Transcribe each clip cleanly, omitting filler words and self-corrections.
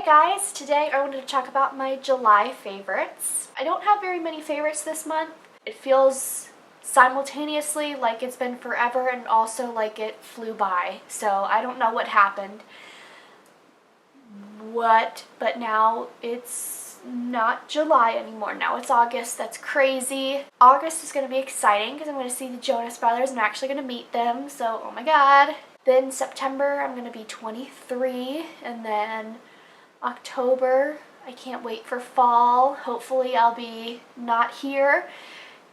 guys, today I wanted to talk about my July favorites. I don't have very many favorites this month. It feels simultaneously like it's been forever and also like it flew by. So I don't know what happened. But now it's not July anymore. Now it's August. That's crazy. August is going to be exciting because I'm going to see the Jonas Brothers. I'm actually going to meet them. So, oh my god. Then September, I'm going to be 23. And then October, I can't wait for fall. Hopefully I'll be not here.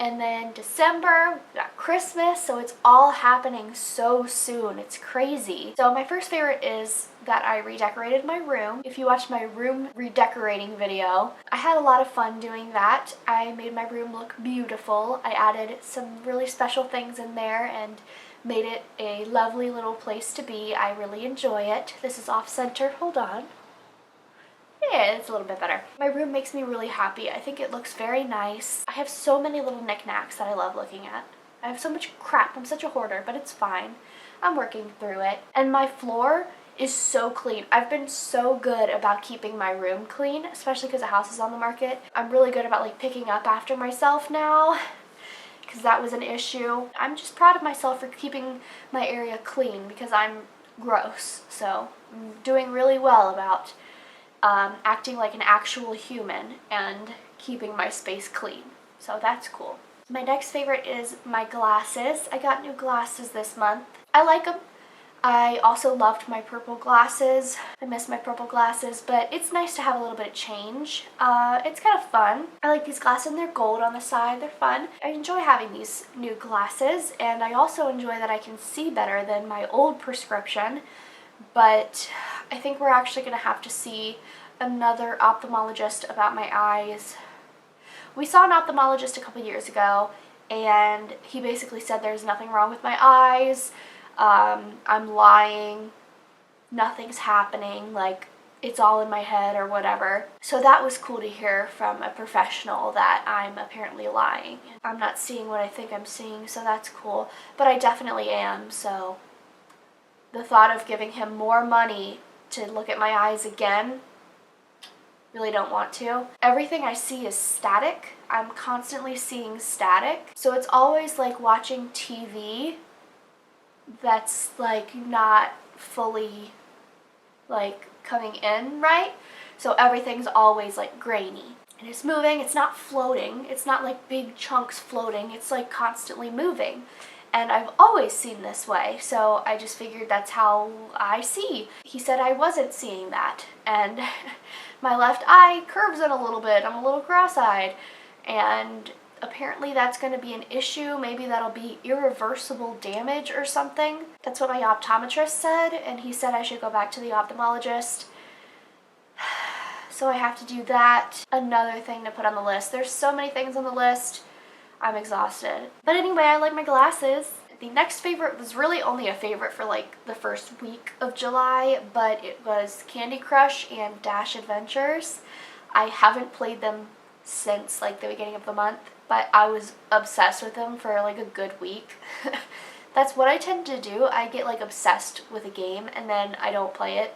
And then December, we got Christmas, so it's all happening so soon. It's crazy. So my first favorite is that I redecorated my room. If you watched my room redecorating video, I had a lot of fun doing that. I made my room look beautiful. I added some really special things in there and made it a lovely little place to be. I really enjoy it. This is off-center. Hold on. Yeah, it's a little bit better. My room makes me really happy. I think it looks very nice. I have so many little knickknacks that I love looking at. I have so much crap. I'm such a hoarder, but it's fine. I'm working through it. And my floor is so clean. I've been so good about keeping my room clean, especially because the house is on the market. I'm really good about like picking up after myself now, because that was an issue. I'm just proud of myself for keeping my area clean because I'm gross. So I'm doing really well about acting like an actual human and keeping my space clean. So that's cool. My next favorite is my glasses. I got new glasses this month. I like them. I also loved my purple glasses. I miss my purple glasses, but it's nice to have a little bit of change. It's kind of fun. I like these glasses and they're gold on the side. They're fun. I enjoy having these new glasses, and I also enjoy that I can see better than my old prescription, but I think we're actually going to have to see another ophthalmologist about my eyes. We saw an ophthalmologist a couple years ago, and he basically said there's nothing wrong with my eyes. I'm lying. Nothing's happening. Like, it's all in my head or whatever. So that was cool to hear from a professional that I'm apparently lying. I'm not seeing what I think I'm seeing, so that's cool. But I definitely am, so the thought of giving him more money to look at my eyes again, really don't want to. Everything I see is static. I'm constantly seeing static. So it's always like watching TV that's like not fully like coming in right. So everything's always like grainy. And it's moving, it's not floating. It's not like big chunks floating. It's like constantly moving. And I've always seen this way, so I just figured that's how I see. He said I wasn't seeing that, and my left eye curves in a little bit. I'm a little cross-eyed, and apparently that's going to be an issue. Maybe that'll be irreversible damage or something. That's what my optometrist said, and he said I should go back to the ophthalmologist. So I have to do that. Another thing to put on the list. There's so many things on the list. I'm exhausted. But anyway, I like my glasses. The next favorite was really only a favorite for like the first week of July, but it was Candy Crush and Dash Adventures. I haven't played them since like the beginning of the month, but I was obsessed with them for like a good week. That's what I tend to do. I get like obsessed with a game and then I don't play it.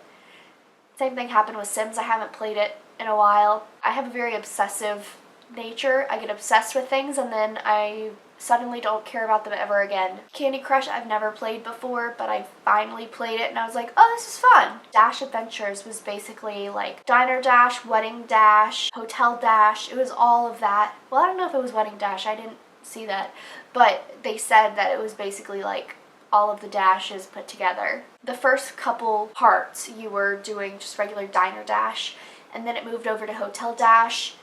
Same thing happened with Sims. I haven't played it in a while. I have a very obsessive nature. I get obsessed with things and then I suddenly don't care about them ever again. Candy Crush I've never played before, but I finally played it and I was like, oh, this is fun. Dash Adventures was basically like Diner Dash, Wedding Dash, Hotel Dash. It was all of that. Well, I don't know if it was Wedding Dash. I didn't see that. But they said that it was basically like all of the dashes put together. The first couple parts you were doing just regular Diner Dash, and then it moved over to Hotel Dash.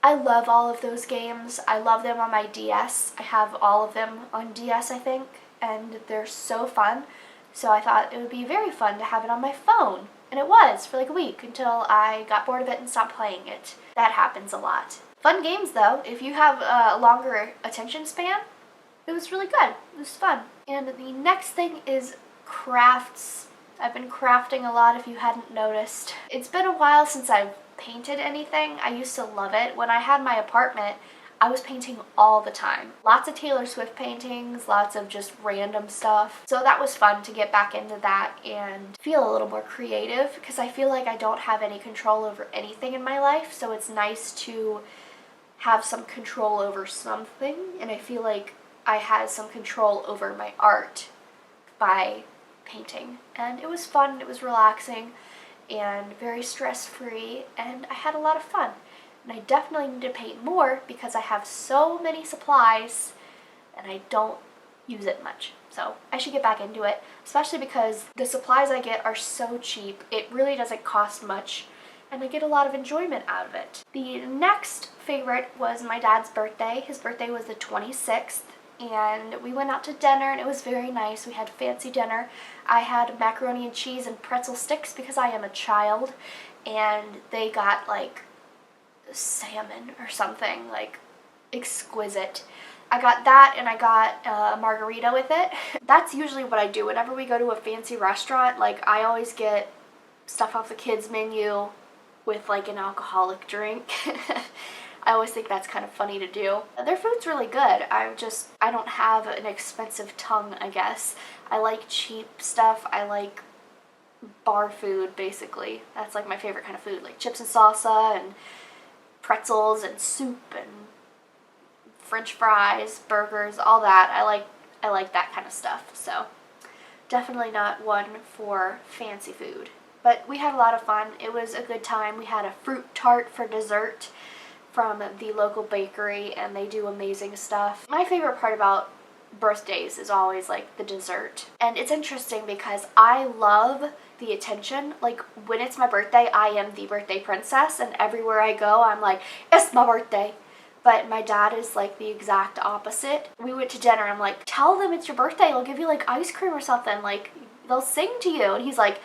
I love all of those games. I love them on my DS. I have all of them on DS, I think, and they're so fun. So I thought it would be very fun to have it on my phone. And it was for like a week until I got bored of it and stopped playing it. That happens a lot. Fun games though. If you have a longer attention span, it was really good. It was fun. And the next thing is crafts. I've been crafting a lot if you hadn't noticed. It's been a while since I've painted anything. I used to love it. When I had my apartment, I was painting all the time. Lots of Taylor Swift paintings, lots of just random stuff. So that was fun to get back into that and feel a little more creative, because I feel like I don't have any control over anything in my life. So it's nice to have some control over something, and I feel like I had some control over my art by painting. And it was fun, it was relaxing, and very stress-free, and I had a lot of fun. And I definitely need to paint more because I have so many supplies and I don't use it much. So I should get back into it, especially because the supplies I get are so cheap. It really doesn't cost much, and I get a lot of enjoyment out of it. The next favorite was my dad's birthday. His birthday was the 26th, and we went out to dinner, and it was very nice. We had fancy dinner. I had macaroni and cheese and pretzel sticks because I am a child, and they got like salmon or something, like exquisite. I got that, and I got a margarita with it. That's usually what I do whenever we go to a fancy restaurant. Like, I always get stuff off the kids menu with like an alcoholic drink. I always think that's kind of funny to do. Their food's really good. I don't have an expensive tongue, I guess. I like cheap stuff. I like bar food, basically. That's like my favorite kind of food, like chips and salsa and pretzels and soup and French fries, burgers, all that. I like that kind of stuff. So definitely not one for fancy food. But we had a lot of fun. It was a good time. We had a fruit tart for dessert from the local bakery, and they do amazing stuff. My favorite part about birthdays is always like the dessert. And it's interesting because I love the attention. Like, when it's my birthday, I am the birthday princess, and everywhere I go I'm like, it's my birthday. But my dad is like the exact opposite. We went to dinner, I'm like, tell them it's your birthday, they'll give you like ice cream or something, like they'll sing to you. And he's like,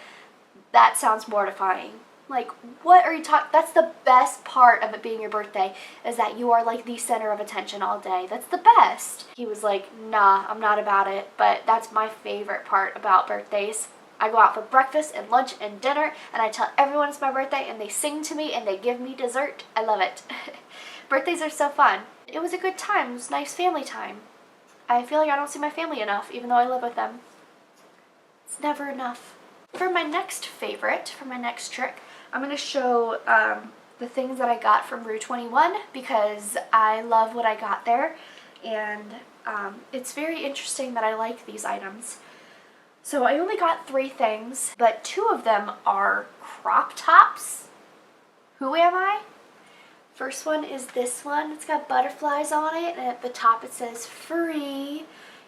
that sounds mortifying. Like, what are you talking? That's the best part of it being your birthday, is that you are like the center of attention all day. That's the best. He was like, nah, I'm not about it. But that's my favorite part about birthdays. I go out for breakfast and lunch and dinner, and I tell everyone it's my birthday, and they sing to me and they give me dessert. I love it. Birthdays are so fun. It was a good time. It was nice family time. I feel like I don't see my family enough, even though I live with them. It's never enough. For my next favorite, for my next trick, I'm going to show the things that I got from Rue 21, because I love what I got there, and it's very interesting that I like these items. So I only got 3 things, but 2 of them are crop tops. Who am I? First one is this one. It's got butterflies on it, and at the top it says free.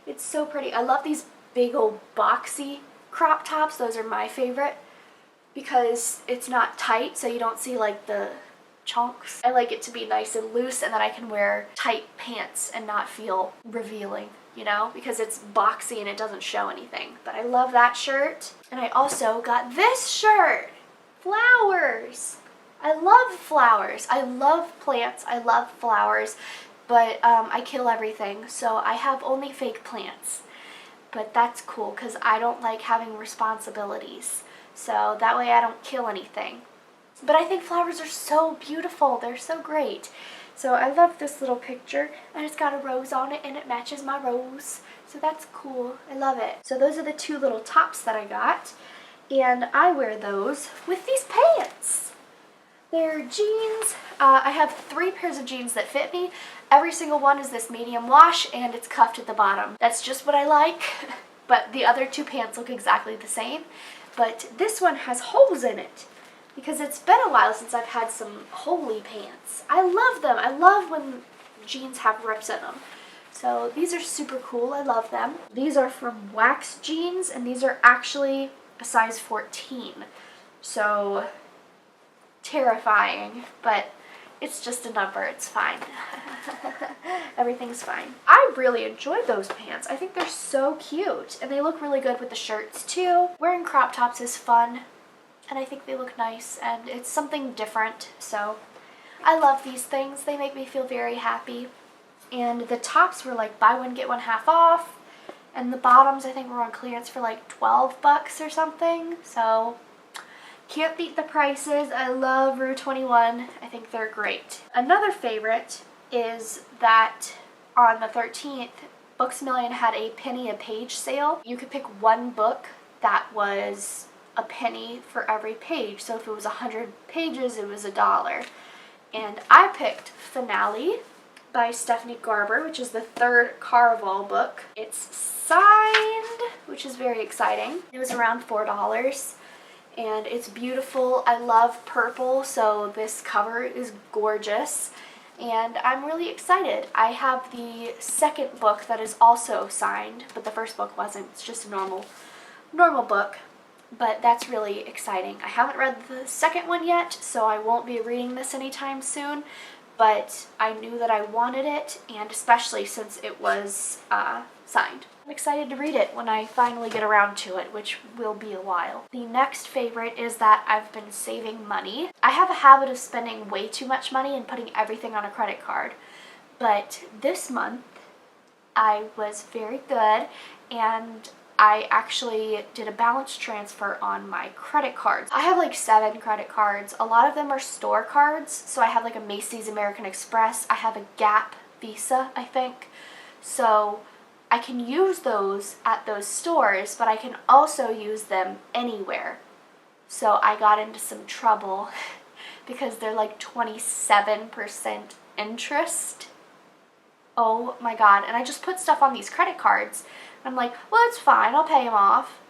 It's so pretty. I love these big old boxy crop tops. Those are my favorite because it's not tight, so you don't see like the chunks. I like it to be nice and loose, and then I can wear tight pants and not feel revealing, you know, because it's boxy and it doesn't show anything. But I love that shirt. And I also got this shirt. Flowers. I love flowers. I love plants. I love flowers. But I kill everything, so I have only fake plants. But that's cool because I don't like having responsibilities. So that way I don't kill anything. But I think flowers are so beautiful. They're so great. So I love this little picture, and it's got a rose on it, and it matches my rose. So that's cool. I love it. So those are the 2 little tops that I got, and I wear those with these pants. They're jeans. I have 3 pairs of jeans that fit me. Every single one is this medium wash, and it's cuffed at the bottom. That's just what I like, but the other 2 pants look exactly the same. But this one has holes in it, because it's been a while since I've had some holey pants. I love them. I love when jeans have rips in them. So these are super cool. I love them. These are from Wax Jeans, and these are actually a size 14. So terrifying, but it's just a number. It's fine. Everything's fine. I really enjoyed those pants. I think they're so cute, and they look really good with the shirts too. Wearing crop tops is fun, and I think they look nice, and it's something different, so I love these things. They make me feel very happy. And the tops were like buy one get one half off, and the bottoms I think were on clearance for like $12 or something, so can't beat the prices. I love Rue 21. I think they're great. Another favorite is that on the 13th, Books A Million had a penny a page sale. You could pick one book that was a penny for every page. So if it was 100 pages, it was $1. And I picked Finale by Stephanie Garber, which is the third Caraval book. It's signed, which is very exciting. It was around $4. And it's beautiful. I love purple, so this cover is gorgeous. And I'm really excited. I have the second book that is also signed, but the first book wasn't. It's just a normal book. But that's really exciting. I haven't read the second one yet, so I won't be reading this anytime soon. But I knew that I wanted it, and especially since it was signed. I'm excited to read it when I finally get around to it, which will be a while. The next favorite is that I've been saving money. I have a habit of spending way too much money and putting everything on a credit card. But this month, I was very good, and I actually did a balance transfer on my credit cards. I have like 7 credit cards. A lot of them are store cards. So I have like a Macy's, American Express. I have a Gap Visa, I think. So I can use those at those stores, but I can also use them anywhere. So I got into some trouble because they're like 27% interest. Oh my god. And I just put stuff on these credit cards. I'm like, well, it's fine. I'll pay them off.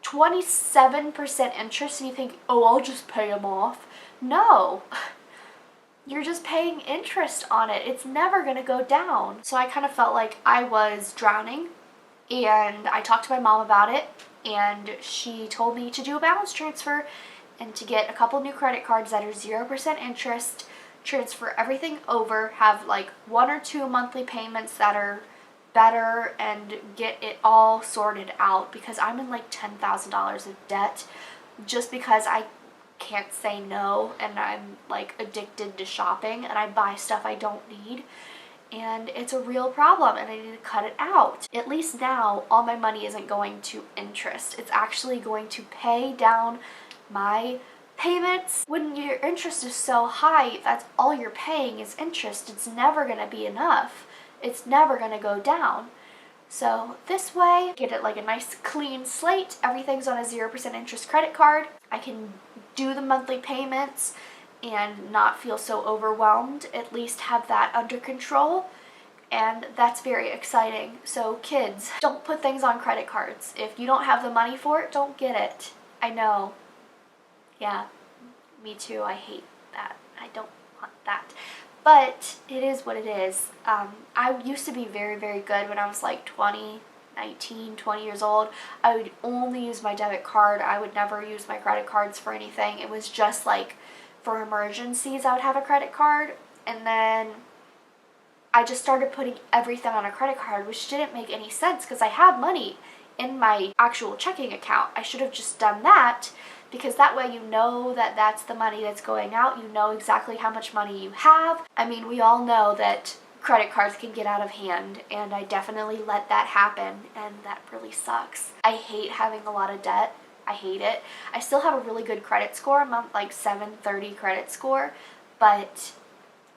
27% interest, and you think, oh, I'll just pay them off. No. You're just paying interest on it. It's never going to go down. So I kind of felt like I was drowning, and I talked to my mom about it, and she told me to do a balance transfer and to get a couple new credit cards that are 0% interest, transfer everything over, have like 1 or 2 monthly payments that are better, and get it all sorted out, because I'm in like $10,000 of debt just because I can't say no, and I'm like addicted to shopping, and I buy stuff I don't need, and it's a real problem, and I need to cut it out. At least now all my money isn't going to interest. It's actually going to pay down my payments. When your interest is so high, that's all you're paying is interest. It's never going to be enough. It's never going to go down. So this way, get it like a nice clean slate. Everything's on a 0% interest credit card. I can do the monthly payments and not feel so overwhelmed. At least have that under control. And that's very exciting. So kids, don't put things on credit cards. If you don't have the money for it, don't get it. I know. Yeah, me too. I hate that. I don't want that. But it is what it is. I used to be very, very good when I was like 20 years old. I would only use my debit card. I would never use my credit cards for anything. It was just like for emergencies I would have a credit card. And then I just started putting everything on a credit card, which didn't make any sense because I had money in my actual checking account. I should have just done that, because that way you know that that's the money that's going out. You know exactly how much money you have. I mean, we all know that credit cards can get out of hand, and I definitely let that happen, and that really sucks. I hate having a lot of debt. I hate it. I still have a really good credit score. I'm on like 730 credit score, but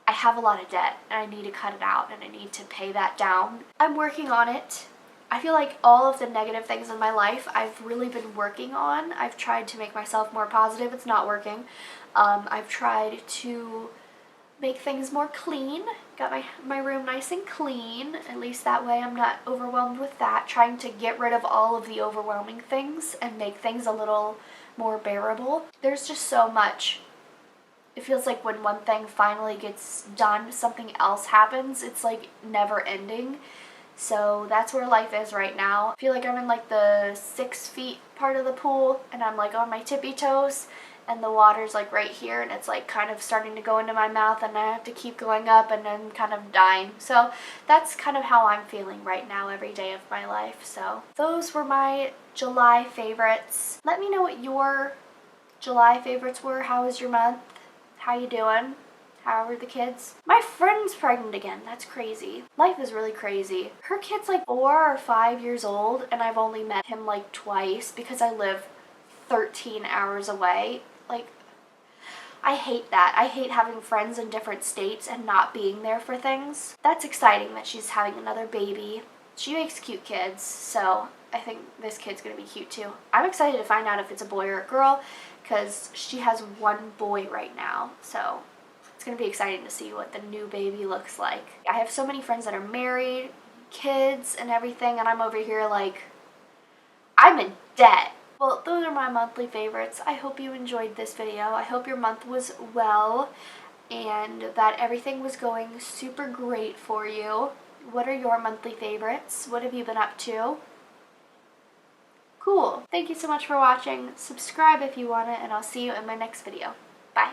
I have a lot of debt, and I need to cut it out, and I need to pay that down. I'm working on it. I feel like all of the negative things in my life I've really been working on. I've tried to make myself more positive. It's not working. I've tried to make things more clean. Got my room nice and clean. At least that way I'm not overwhelmed with that. Trying to get rid of all of the overwhelming things and make things a little more bearable. There's just so much. It feels like when one thing finally gets done, something else happens. It's like never ending. So that's where life is right now. I feel like I'm in like the 6 feet part of the pool, and I'm like on my tippy toes, and the water's like right here, and it's like kind of starting to go into my mouth, and I have to keep going up, and I'm kind of dying. So that's kind of how I'm feeling right now every day of my life. So those were my July favorites. Let me know what your July favorites were. How was your month? How you doing? How are the kids? My friend's pregnant again. That's crazy. Life is really crazy. Her kid's like 4 or 5 years old, and I've only met him like twice because I live 13 hours away. Like, I hate that. I hate having friends in different states and not being there for things. That's exciting that she's having another baby. She makes cute kids, so I think this kid's gonna be cute too. I'm excited to find out if it's a boy or a girl because she has one boy right now, so it's gonna be exciting to see what the new baby looks like. I have so many friends that are married, kids, and everything, and I'm over here like, I'm in debt. Well, those are my monthly favorites. I hope you enjoyed this video. I hope your month was well and that everything was going super great for you. What are your monthly favorites? What have you been up to? Cool. Thank you so much for watching. Subscribe if you want it, and I'll see you in my next video. Bye.